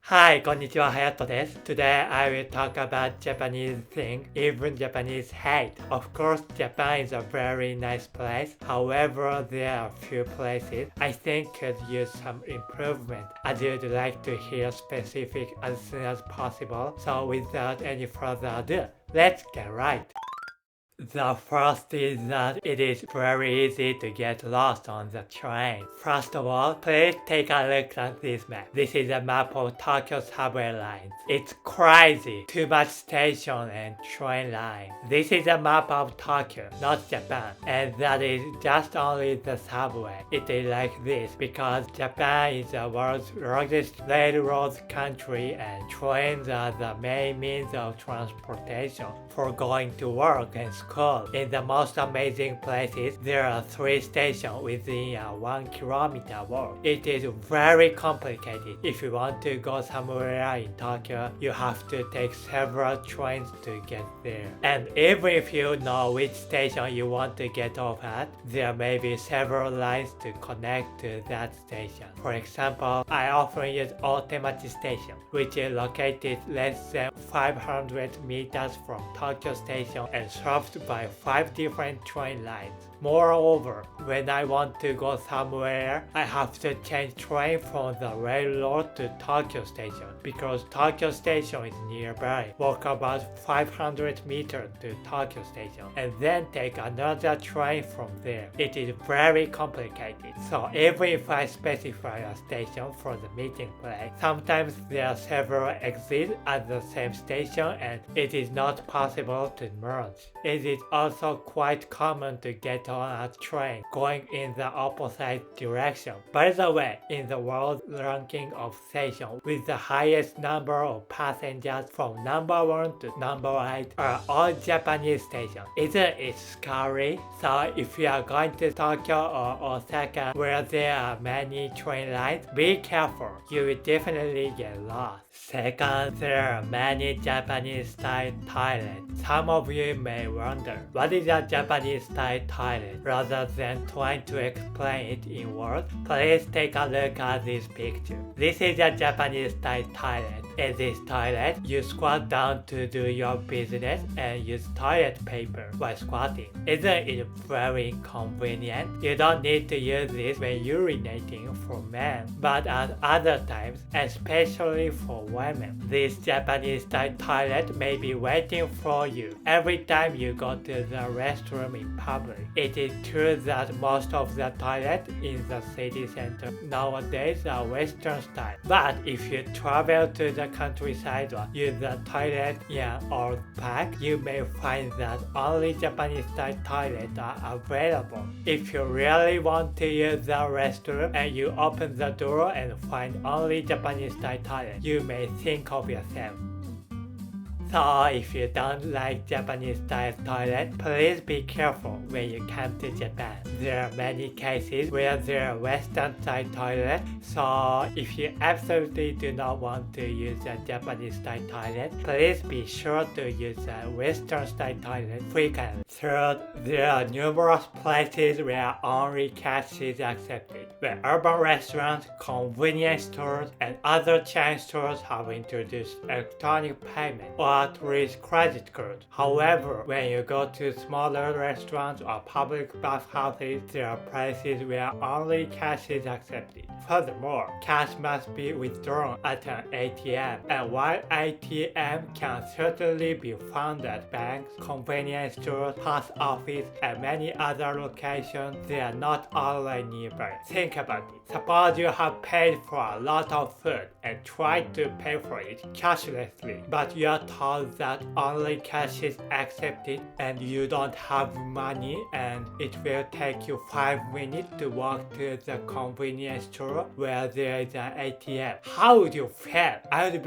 Hi, konnichiwa, Hayatto desu. Today I will talk about Japanese thing, even Japanese hate. Of course, Japan is a very nice place. However, there are few places I think could use some improvement. As you'd like to hear specific as soon as possible. So without any further ado, let's get right. The first is that it is very easy to get lost on the train. First of all, please take a look at this map. This is a map of Tokyo subway lines. It's crazy. Too much station and train line. This is a map of Tokyo, not Japan. And that is just only the subway. It is like this because Japan is the world's largest railroad country and trains are the main means of transportation for going to work and school. In the most amazing places, there are 3 stations within a 1 kilometer walk. It is very complicated. If you want to go somewhere in Tokyo, you have to take several trains to get there. And even if you know which station you want to get off at, there may be several lines to connect to that station. For example, I often use Otemachi Station, which is located less than 500 meters from Tokyo Station and served by 5 different train lines. Moreover, when I want to go somewhere, I have to change train from the railroad to Tokyo Station because Tokyo Station is nearby. Walk about 500 meters to Tokyo Station and then take another train from there. It is very complicated. So even if I specify a station for the meeting place, sometimes there are several exits at the same station and it is not possible to merge. It is also quite common to get on a train going in the opposite direction. By the way, in the world ranking of stations with the highest number of passengers from number 1 to number 8 are all Japanese stations. Isn't it scary? So if you are going to Tokyo or Osaka where there are many train lines, be careful. You will definitely get lost. Second, there are many Japanese-style toilets. Some of you may wonder, what is a Japanese-style toilet? Rather than trying to explain it in words, please take a look at this picture. This is a Japanese-style toilet. In this toilet, you squat down to do your business and use toilet paper while squatting. Isn't it very convenient? You don't need to use this when urinating for men, but at other times, especially for women, this Japanese-style toilet may be waiting for you every time you go to the restroom in public. It is true that most of the toilets in the city center nowadays are Western style, but if you travel to the countryside or use the toilet in an old park, you may find that only Japanese-style toilets are available. If you really want to use the restroom and you open the door and find only Japanese-style toilet, you may think of yourself. So if you don't like Japanese-style toilet, please be careful when you come to Japan. There are many cases where there are Western-style toilets, so if you absolutely do not want to use a Japanese-style toilet, please be sure to use a Western-style toilet frequently. Third, there are numerous places where only cash is accepted. When urban restaurants, convenience stores, and other chain stores have introduced electronic payment, or at least credit card. However, when you go to smaller restaurants or public bathhouses, there are places where only cash is accepted. Furthermore, cash must be withdrawn at an ATM, and while ATM can certainly be found at banks, convenience stores, post office, and many other locations, they are not always nearby. Think about it. Suppose you have paid for a lot of food and tried to pay for it cashlessly, but you are told that only cash is accepted and you don't have money and it will take you 5 minutes to walk to the convenience store where there is an ATM. How would you feel? I would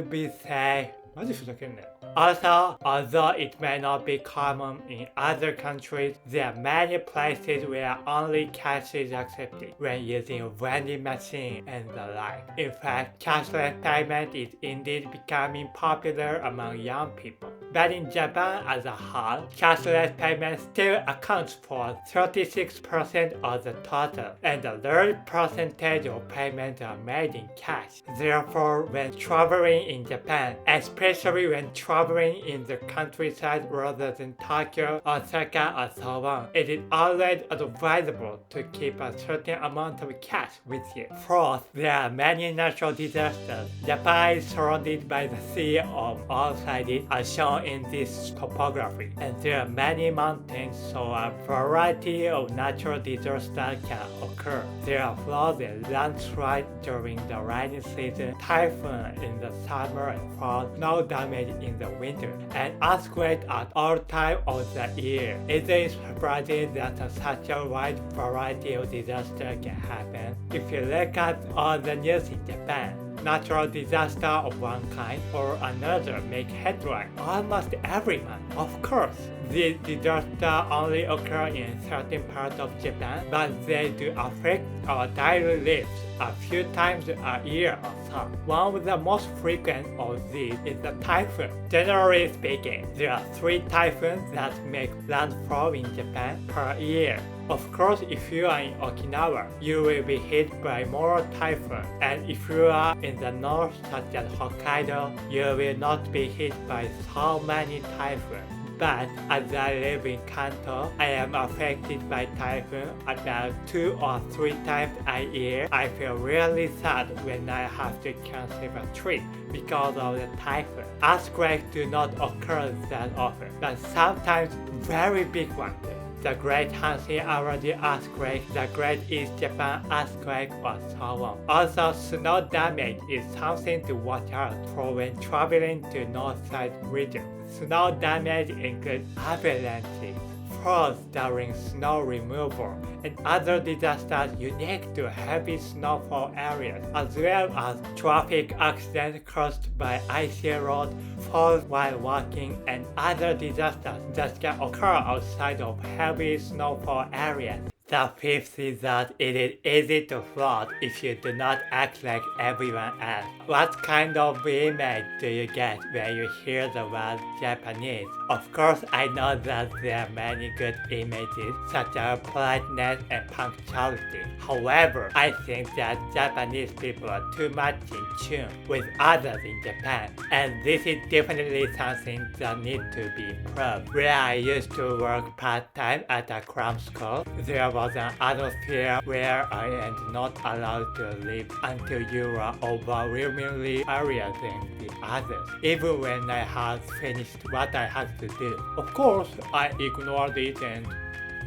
be saying, マジふざけんなよ。Also, although it may not be common in other countries, there are many places where only cash is accepted when using vending machine and the like. In fact, cashless payment is indeed becoming popular among young people. But in Japan as a whole, cashless payment still accounts for 36% of the total, and a large percentage of payments are made in cash. Therefore, when traveling in Japan, especially when traveling in the countryside rather than Tokyo, Osaka, or so on, it is always advisable to keep a certain amount of cash with you. Fourth, there are many natural disasters. Japan is surrounded by the sea on all sides, as shown in this topography, and there are many mountains, so a variety of natural disasters can occur. There are floods and landslides during the rainy season, typhoon in the summer and fall, snow damage in the winter, and earthquakes at all times of the year. It is surprising that such a wide variety of disasters can happen. If you look at all the news in Japan, natural disaster of one kind or another make headlines almost every month. Of course, these disasters only occur in certain parts of Japan, but they do affect our daily lives a few times a year or so. One of the most frequent of these is the typhoon. Generally speaking, there are 3 typhoons that make landfall in Japan per year. Of course, if you are in Okinawa, you will be hit by more typhoons, and if you are in the north such as Hokkaido, you will not be hit by so many typhoons. But as I live in Kanto, I am affected by typhoon about 2 or 3 times a year. I feel really sad when I have to cancel a trip because of the typhoon. Earthquakes do not occur that often, but sometimes very big ones. The Great Hanshin Awadi earthquake, the Great East Japan earthquake, or so on. Also, snow damage is something to watch out for when traveling to north side region. Snow damage includes avalanches, floods during snow removal, and other disasters unique to heavy snowfall areas, as well as traffic accidents caused by icy roads, falls while walking, and other disasters that can occur outside of heavy snowfall areas. The fifth is that it is easy to flood if you do not act like everyone else. What kind of image do you get when you hear the word Japanese? Of course, I know that there are many good images such as politeness and punctuality. However, I think that Japanese people are too much in tune with others in Japan, and this is definitely something that needs to be improved. Where I used to work part-time at a cram school, there was an atmosphere where I am not allowed to leave until you are overwhelmingly earlier than the others, even when I had finished what I had to do. Of course, I ignored it and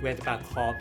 went back home.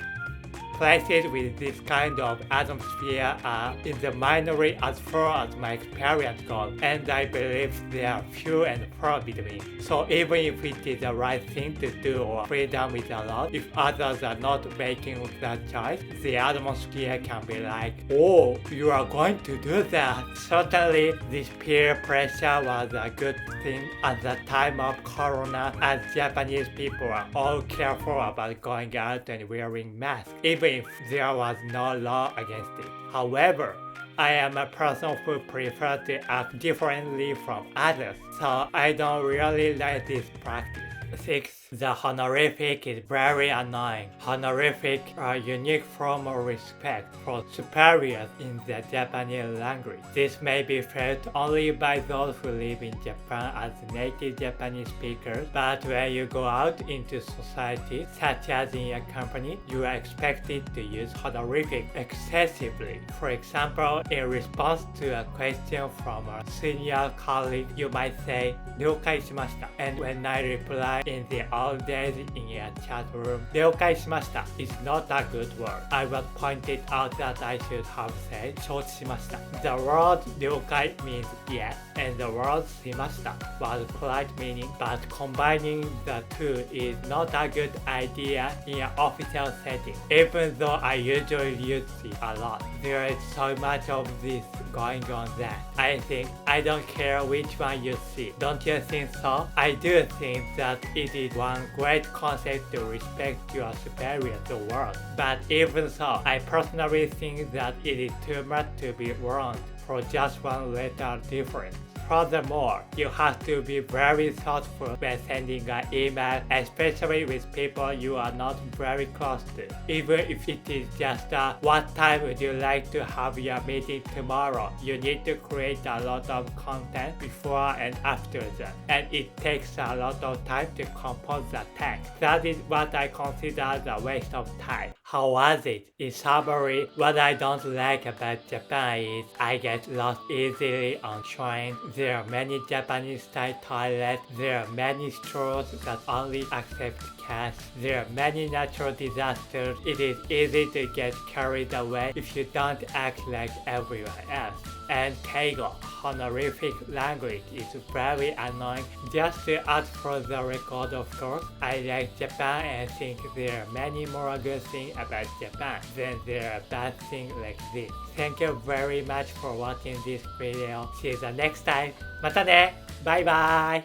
Places with this kind of atmosphere are in the minority as far as my experience goes, and I believe they are few and far between. So even if it is the right thing to do or freedom is allowed, if others are not making that choice, the atmosphere can be like, oh, you are going to do that. Certainly, this peer pressure was a good thing at the time of Corona, as Japanese people are all careful about going out and wearing masks, even if there was no law against it. However, I am a person who prefers to act differently from others, so I don't really like this practice. 6. The honorific is very annoying. Honorific are a unique form of respect for superiors in the Japanese language. This may be felt only by those who live in Japan as native Japanese speakers, but when you go out into society, such as in a company, you are expected to use honorific excessively. For example, in response to a question from a senior colleague, you might say, 了解しました. And when I reply in the all days in a chat room. 了解しました is not a good word. I was pointed out that I should have said 承知しました The word 了解 means yes, and the word しました was polite meaning, but combining the two is not a good idea in an official setting. Even though I usually use it a lot, there is so much of this going on that I think I don't care which one you see. Don't you think so? I do think that it is one great concept to respect your superior to the world. But even so, I personally think that it is too much to be wronged for just one letter difference. Furthermore, you have to be very thoughtful when sending an email, especially with people you are not very close to. Even if it is just what time would you like to have your meeting tomorrow, you need to create a lot of content before and after that, and it takes a lot of time to compose the text. That is what I consider the waste of time. How was it? In summary, what I don't like about Japan is I get lost easily on trains. There are many Japanese-style toilets. There are many stores that only accept cash. There are many natural disasters. It is easy to get carried away if you don't act like everyone else. And Keigo, honorific language, is very annoying. Just to add for the record, of course, I like Japan and think there are many more good things about Japan than there are bad things like this. Thank you very much for watching this video. See you the next time. またね。バイバイ。